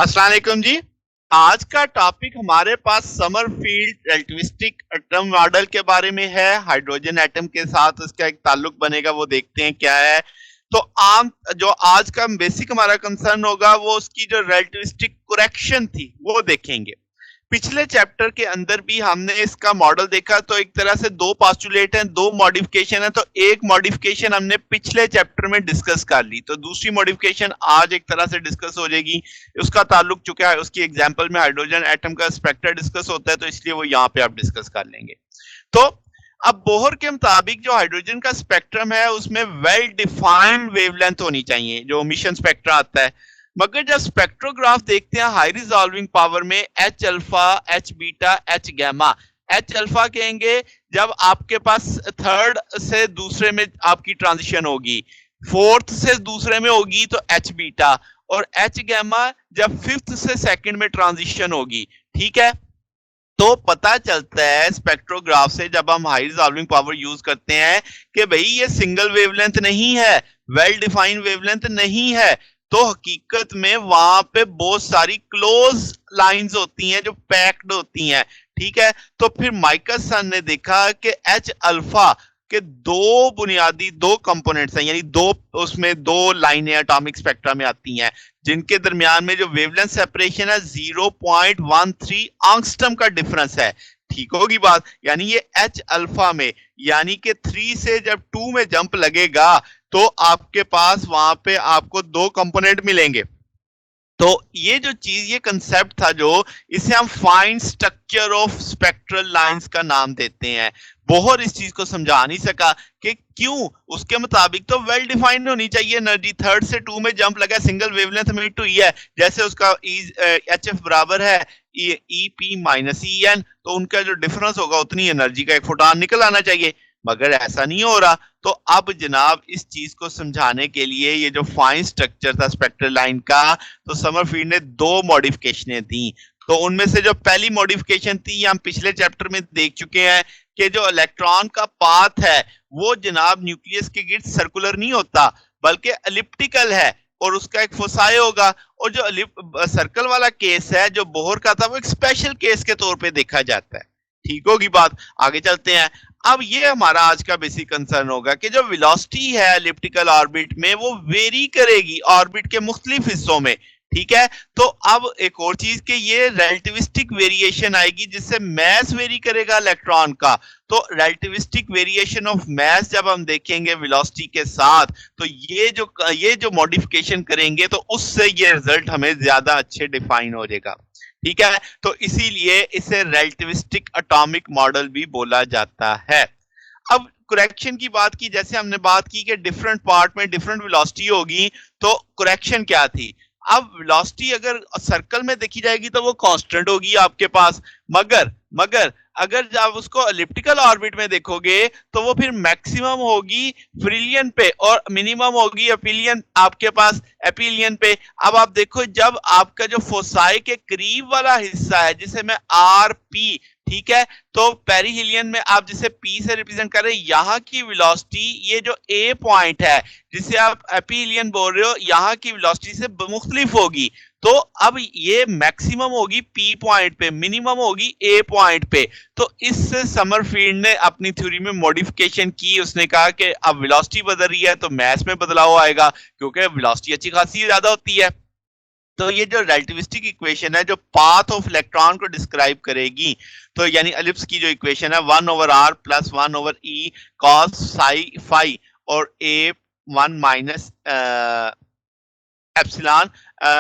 अस्सलाम वालेकुम जी। आज का टॉपिक हमारे पास समरफील्ड रिलेटिविस्टिक एटम मॉडल के बारे में है। हाइड्रोजन एटम के साथ उसका एक ताल्लुक बनेगा, वो देखते हैं क्या है। तो आम जो आज का बेसिक हमारा कंसर्न होगा वो उसकी जो रिलेटिविस्टिक करेक्शन थी वो देखेंगे। पिछले चैप्टर के अंदर भी हमने इसका मॉडल देखा, तो एक तरह से दो पोस्टुलेट हैं, दो मॉडिफिकेशन है। तो एक मॉडिफिकेशन हमने पिछले चैप्टर में डिस्कस कर ली, तो दूसरी मॉडिफिकेशन आज एक तरह से डिस्कस हो जाएगी। उसका ताल्लुक चुका है, उसकी एग्जांपल में हाइड्रोजन एटम का स्पेक्ट्रा डिस्कस होता है, तो इसलिए वो यहाँ पे आप डिस्कस कर लेंगे। तो अब बोहर के मुताबिक जो हाइड्रोजन का स्पेक्ट्रम है उसमें वेल डिफाइंड वेवलेंथ होनी चाहिए, जो मिशन स्पेक्ट्रा आता है। मगर जब स्पेक्ट्रोग्राफ देखते हैं हाई रिजॉल्विंग पावर में, H alpha, H beta, H gamma. H alpha कहेंगे जब आपके पास थर्ड से दूसरे में आपकी ट्रांजिशन होगी, फोर्थ से दूसरे में होगी तो एच बीटा, और एच गैमा जब फिफ्थ से सेकंड में ट्रांजिशन होगी। ठीक है, तो पता चलता है स्पेक्ट्रोग्राफ से जब हम हाई रिजॉल्विंग पावर यूज करते हैं कि भाई ये सिंगल वेवलेंथ नहीं है, वेल डिफाइंड वेवलेंथ नहीं है। तो हकीकत में वहां पे बहुत सारी क्लोज लाइंस होती हैं जो पैक्ड होती हैं। ठीक है, तो फिर माइकल सन ने देखा कि एच अल्फा के दो बुनियादी दो कंपोनेंट्स हैं, यानी दो उसमें दो लाइनें एटॉमिक स्पेक्ट्रा में आती हैं जिनके दरमियान में जो वेवलेंथ सेपरेशन है 0.13 एंगस्ट्रॉम का डिफरेंस है। ठीक होगी बात, यानी ये एच अल्फा में, यानी कि 3 से जब 2 में जंप लगेगा तो आपके पास वहां पे आपको दो कंपोनेंट मिलेंगे। तो ये जो चीज, ये कंसेप्ट था जो इसे हम fine structure of spectral lines का नाम देते हैं। बोहर इस चीज को समझा नहीं सका कि क्यों। उसके मुताबिक तो वेल डिफाइंड होनी चाहिए एनर्जी, थर्ड से 2 में जंप लगा, सिंगल वेवलेंथ में टू है, जैसे उसका एच एफ बराबर है E P minus E N, तो उनका जो डिफरेंस होगा उतनी एनर्जी का एक फोटॉन निकल आना चाहिए। मगर ऐसा नहीं हो रहा। तो अब जनाब इस चीज को समझाने के लिए ये जो फाइन स्ट्रक्चर था स्पेक्ट्रल लाइन का, तो समरफील्ड ने दो मॉडिफिकेशनें दी। तो उनमें से जो पहली मॉडिफिकेशन थी हम पिछले चैप्टर में देख चुके हैं कि जो इलेक्ट्रॉन का पाथ है वो जनाब न्यूक्लियस के गिर्द सर्कुलर नहीं होता बल्कि एलिप्टिकल है, और उसका एक फोसाई होगा। और जो सर्कल वाला केस है जो बोहर का था वो एक स्पेशल केस के तौर पे देखा जाता है। ठीक होगी बात, आगे चलते हैं। अब ये हमारा आज का बेसिक कंसर्न होगा कि जो वेलोसिटी है एलिप्टिकल ऑर्बिट में वो वेरी करेगी ऑर्बिट के मुख्तलिफ हिस्सों में। ठीक है, तो अब एक और चीज कि ये रिलेटिविस्टिक वेरिएशन आएगी जिससे मैस वेरी करेगा इलेक्ट्रॉन का। तो रिलेटिविस्टिक वेरिएशन ऑफ मैस जब हम देखेंगे वेलोसिटी के साथ, तो ये जो मॉडिफिकेशन करेंगे तो उससे ये रिजल्ट हमें ज्यादा अच्छे डिफाइन हो जाएगा। ठीक है, तो इसीलिए इसे रिलेटिविस्टिक एटॉमिक मॉडल भी बोला जाता है। अब करेक्शन की बात की, जैसे हमने बात की कि डिफरेंट पार्ट में डिफरेंट वेलोसिटी होगी, तो करेक्शन क्या थी। अब वेलोसिटी अगर सर्कल में देखी जाएगी तो वो कांस्टेंट होगी आपके पास, मगर अगर जब उसको एलिप्टिकल ऑर्बिट में देखोगे तो वो फिर मैक्सिमम होगी फ्रिलियन पे और मिनिमम होगी एपिलियन आपके पास एपिलियन पे। अब आप देखो जब आपका जो फोसाई के करीब वाला हिस्सा है जिसे मैं आर पी, ठीक है, तो पेरीहिलियन में आप जिसे पी से रिप्रेजेंट कर रहे हैं, यहाँ की वेलोसिटी ये जो ए पॉइंट है जिसे आप एपिलियन बोल रहे हो, यहाँ की वेलोसिटी से मुख्तलिफ होगी। तो अब ये मैक्सिमम होगी पी पॉइंट पे, मिनिमम होगी ए पॉइंट पे। तो इससे समरफील्ड ने अपनी थ्योरी में मॉडिफिकेशन की। उसने कहा कि अब वेलोसिटी बदल रही है तो मैस में बदलाव आएगा, क्योंकि वेलोसिटी अच्छी खासी ज्यादा होती है। तो ये जो रिलेटिविस्टिक इक्वेशन है जो पाथ ऑफ इलेक्ट्रॉन को डिस्क्राइब करेगी, तो यानी एलिप्स की जो इक्वेशन है 1/r plus 1/e cos psi phi और a 1 माइनस एप्सिलॉन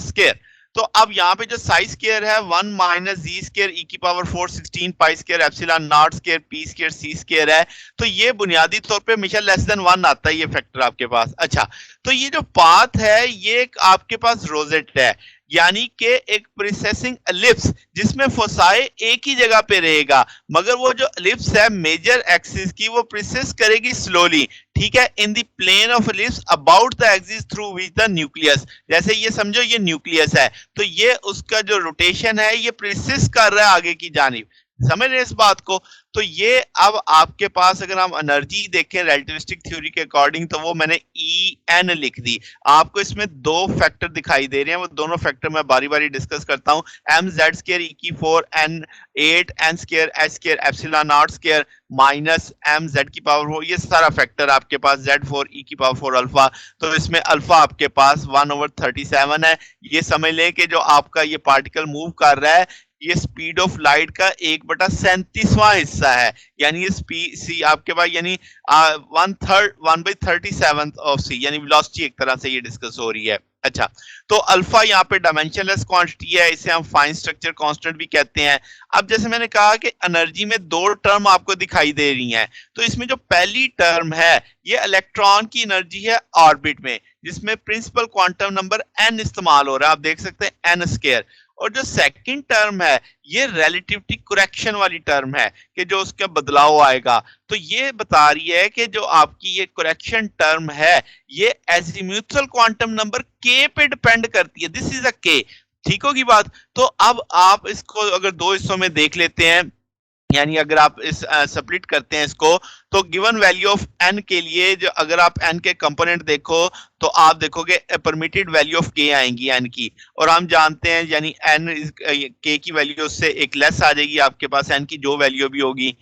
स्क्वायर। तो अब यहाँ पे जो साई स्क्वायर है 1 माइनस जी स्क्वायर ई की power 4 16 pi square epsilon naught square P square C square है। तो ये बुनियादी तौर पे हमेशा लेस देन 1 आता है ये फैक्टर आपके पास। अच्छा, तो ये जो पाथ है ये आपके पास रोजेट है, यानी कि एक प्रोसेसिंग एलिप्स जिसमें फोसाई एक ही जगह पे रहेगा, मगर वो जो एलिप्स है मेजर एक्सिस की वो प्रोसेस करेगी स्लोली। ठीक है, in the plane of ellipse about the axis through which the nucleus. जैसे ये समझो ये न्यूक्लियस है, तो ये उसका जो रोटेशन है ये प्रोसेस कर रहा है आगे की जानिब। समझ रहे हैं इस बात को? तो ये अब आपके पास अगर हम एनर्जी देखें रिलेटिविस्टिक थ्योरी के अकॉर्डिंग, तो वो मैंने ई एन लिख दी। आपको इसमें दो फैक्टर दिखाई दे रहे हैं, वो दोनों फैक्टर मैं बारी बारी डिस्कस करता हूँ। एम जेड स्केयर ई की 4 N 8 N square H square epsilon naught square minus M Z की पावर 4, ये सारा फैक्टर आपके पास जेड 4 ई की पावर 4 अल्फा। तो इसमें अल्फा आपके पास 1/37 है। ये समझ लें कि जो आपका ये पार्टिकल मूव कर रहा है, ये स्पीड ऑफ लाइट का 1/37वां हिस्सा है। यानी ये स्पीड सी आपके पास, यानी 1/37 ऑफ सी, यानी वेलोसिटी एक तरह से ये डिस्कस हो रही है। अच्छा, तो अल्फा यहाँ पे डायमेंशनलेस क्वांटिटी है, इसे हम फाइन स्ट्रक्चर कांस्टेंट भी कहते हैं। अब जैसे मैंने कहा कि एनर्जी में दो टर्म आपको दिखाई दे रही हैं, तो इसमें जो पहली टर्म है ये इलेक्ट्रॉन की एनर्जी है ऑर्बिट में, जिसमें प्रिंसिपल क्वांटम नंबर n इस्तेमाल हो रहा है, आप देख सकते हैं n स्क्वायर। और जो सेकंड टर्म है ये रिलेटिविटी करेक्शन वाली टर्म है कि जो उसका बदलाव आएगा। तो ये बता रही है कि जो आपकी ये करेक्शन टर्म है ये एजीम्यूथल क्वांटम नंबर k पे डिपेंड करती है। दिस इज अ k, ठीक होगी बात? तो अब आप इसको अगर दो हिस्सों में देख लेते हैं, यानी अगर आप इस स्प्लिट करते हैं इसको, तो गिवन वैल्यू ऑफ n के लिए जो अगर आप n के कंपोनेंट देखो तो आप देखोगे परमिटेड वैल्यू ऑफ k आएंगी n की, और हम जानते हैं यानी n k की वैल्यू से एक लेस आ जाएगी आपके पास, n की जो वैल्यू भी होगी,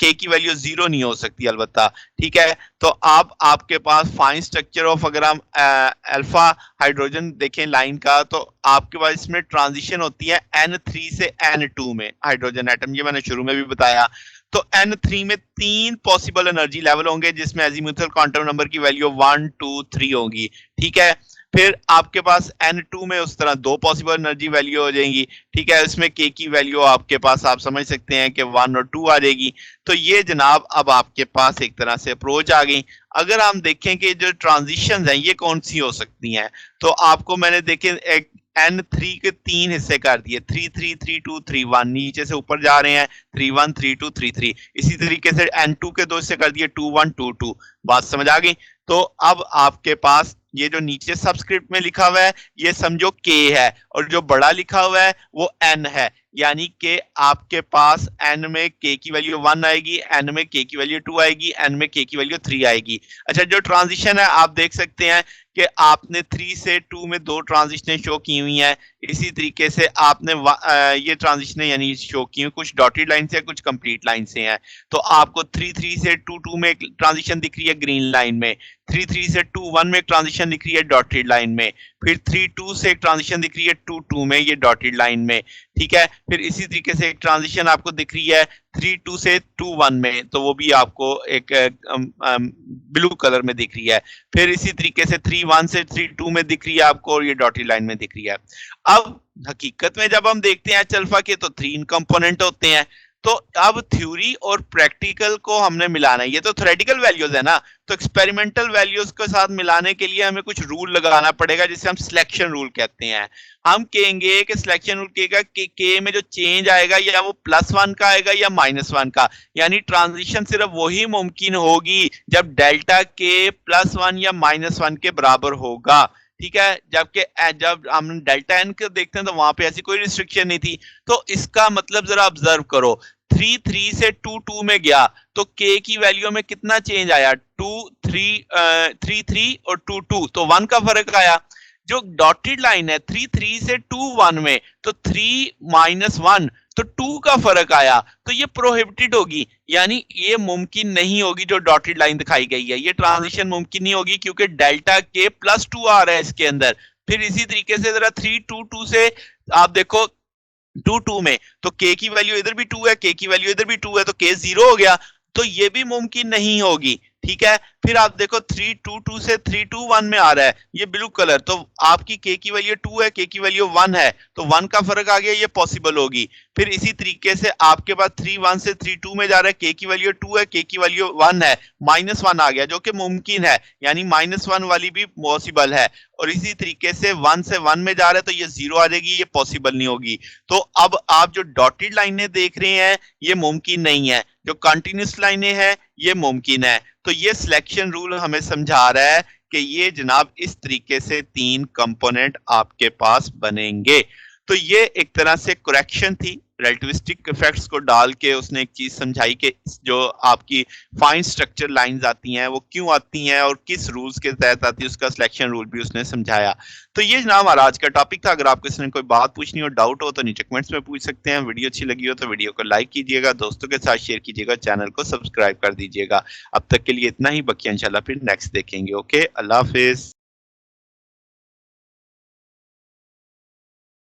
k की वैल्यू जीरो नहीं हो सकती अलबत्ता, ठीक है? तो आप आपके पास फाइन स्ट्रक्चर ऑफ, अगर हम अल्फा हाइड्रोजन देखें लाइन का, तो आपके पास इसमें ट्रांजिशन होती है N3 से N2 में हाइड्रोजन एटम, ये मैंने शुरू में भी बताया। तो N3 में 3 पॉसिबल एनर्जी लेवल होंगे, जिसमें एजीमुथल क्वांटम नंबर की वैल्यू 1 2 3 होगी, ठीक है? फिर आपके पास N2 में उस तरह 2 पॉसिबल एनर्जी वैल्यू हो जाएंगी, ठीक है? इसमें k की वैल्यू आपके पास आप समझ सकते हैं कि 1 और 2 आ जाएगी। तो ये जनाब अब आपके पास एक तरह से अप्रोच आ गई। अगर हम देखें कि जो ट्रांजिशंस हैं ये कौन सी हो सकती हैं, तो आपको मैंने देखे एक N3 के 3 हिस्से कर दिए, 3 3 3 2 3 1, नीचे से ऊपर जा रहे हैं 3 1 3 2 3 3। इसी तरीके से N2 के 2 हिस्से कर दिए 2 1 2 2। बात समझ आ गई? तो अब आपके पास ये जो नीचे सबस्क्रिप्ट में लिखा हुआ है ये समझो k है, और जो बड़ा लिखा हुआ है वो n है, यानी कि आपके पास n में k की वैल्यू 1 आएगी, n में k की वैल्यू 2 आएगी, n में k की वैल्यू 3 आएगी। अच्छा, जो ट्रांजिशन है आप देख सकते हैं कि आपने 3 से 2 में 2 ट्रांजिशनें शो की हुई हैं। इसी तरीके से आपने ये ट्रांजिशनें यानी शो की हुई, कुछ डॉटेड लाइन से कुछ कंप्लीट लाइन से हैं। तो आपको 3 3 से 2 2 में एक ट्रांजिशन दिख रही है ग्रीन लाइन में, 3 3 से 2 1 में एक ट्रांजिशन दिख रही है डॉटेड लाइन में, फिर 3 2 से एक ट्रांजिशन दिख रही है 2 2 में ये डॉटेड लाइन में, ठीक है? फिर इसी तरीके से एक ट्रांजिशन आपको दिख रही है 3 2 से 2 1 में, तो वो भी आपको एक ब्लू कलर में दिख रही है। फिर इसी तरीके से 3 1 से 3 2 में दिख रही है आपको, और ये डॉटेड लाइन में दिख रही है। अब हकीकत में जब हम देखते हैं एच अल्फा के, तो 3 कंपोनेंट होते हैं। तो अब थ्योरी और प्रैक्टिकल को हमने मिलाना है, ये तो थ्योरेटिकल वैल्यूज है ना, तो एक्सपेरिमेंटल वैल्यूज के साथ मिलाने के लिए हमें कुछ रूल लगाना पड़ेगा, जिसे हम सिलेक्शन रूल कहते हैं। हम कहेंगे कि सिलेक्शन रूल कहेगा कि के में जो चेंज आएगा या वो +1 का आएगा या -1 का, यानी ट्रांजिशन सिर्फ वही मुमकिन होगी जब डेल्टा के +1 या -1 के बराबर होगा, ठीक है? जबकि जब हम डेल्टा एन को देखते हैं तो वहां पे ऐसी कोई रिस्ट्रिक्शन नहीं थी। तो इसका मतलब जरा ऑब्जर्व करो, 3 3 से 2 2 में गया तो k की वैल्यू में कितना चेंज आया? 2 3 3 3 और 2 2, तो 1 का फर्क आया। जो डॉटेड लाइन है 3 3 से 2 1 में, तो 3 -1, तो 2 का फर्क आया, तो ये प्रोहिबिटेड होगी, यानी ये मुमकिन नहीं होगी। जो डॉटेड लाइन दिखाई गई है ये ट्रांजिशन मुमकिन नहीं होगी, क्योंकि डेल्टा के +2 आ रहा है इसके अंदर। फिर इसी तरीके से जरा 3 2 2 से आप देखो 2 2 में, तो k की वैल्यू इधर भी 2 है, k की वैल्यू इधर भी 2 है, तो k 0 हो गया, तो ये भी मुमकिन नहीं होगी, ठीक है? फिर आप देखो 3 2 2 से 3 2 1 में आ रहा है ये ब्लू कलर, तो आपकी k की वैल्यू 2 है, k की वैल्यू 1 है, तो 1 का फर्क आ गया, ये पॉसिबल होगी। फिर इसी तरीके से आपके पास 3 1 से 3 2 में जा रहा है, k की वैल्यू 2 है, k की वैल्यू 1 है, -1 आ गया जो कि मुमकिन है, यानी -1 वाली भी पॉसिबल है। और इसी तरीके से 1 से 1 में जा रहा है तो ये 0 आ जाएगी, ये पॉसिबल नहीं होगी। तो अब आप जो डॉटेड लाइनें देख रहे हैं ये मुमकिन नहीं है, जो कंटिन्यूस लाइनें हैं ये मुमकिन है। तो ये सिलेक्शन रूल हमें समझा रहा है कि ये जनाब इस तरीके से 3 कंपोनेंट आपके पास बनेंगे। तो ये एक तरह से करेक्शन थी रिलेटिविस्टिक इफेक्ट्स को डाल के उसने एक चीज समझाई कि जो आपकी फाइन स्ट्रक्चर लाइंस आती हैं वो क्यों आती हैं और किस रूल्स के तहत आती है, उसका सिलेक्शन रूल भी उसने समझाया। तो ये जनाब हमारा आज का टॉपिक था। अगर आपको इसमें कोई बात पूछनी हो, डाउट हो तो नीचे कमेंट्स में पूछ सकते हैं। वीडियो अच्छी लगी हो तो वीडियो को लाइक कीजिएगा, दोस्तों के साथ शेयर कीजिएगा, चैनल को सब्सक्राइब कर दीजिएगा। अब तक के लिए इतना ही, बाकी इंशाल्लाह फिर नेक्स्ट देखेंगे। ओके, अल्लाह हाफिज।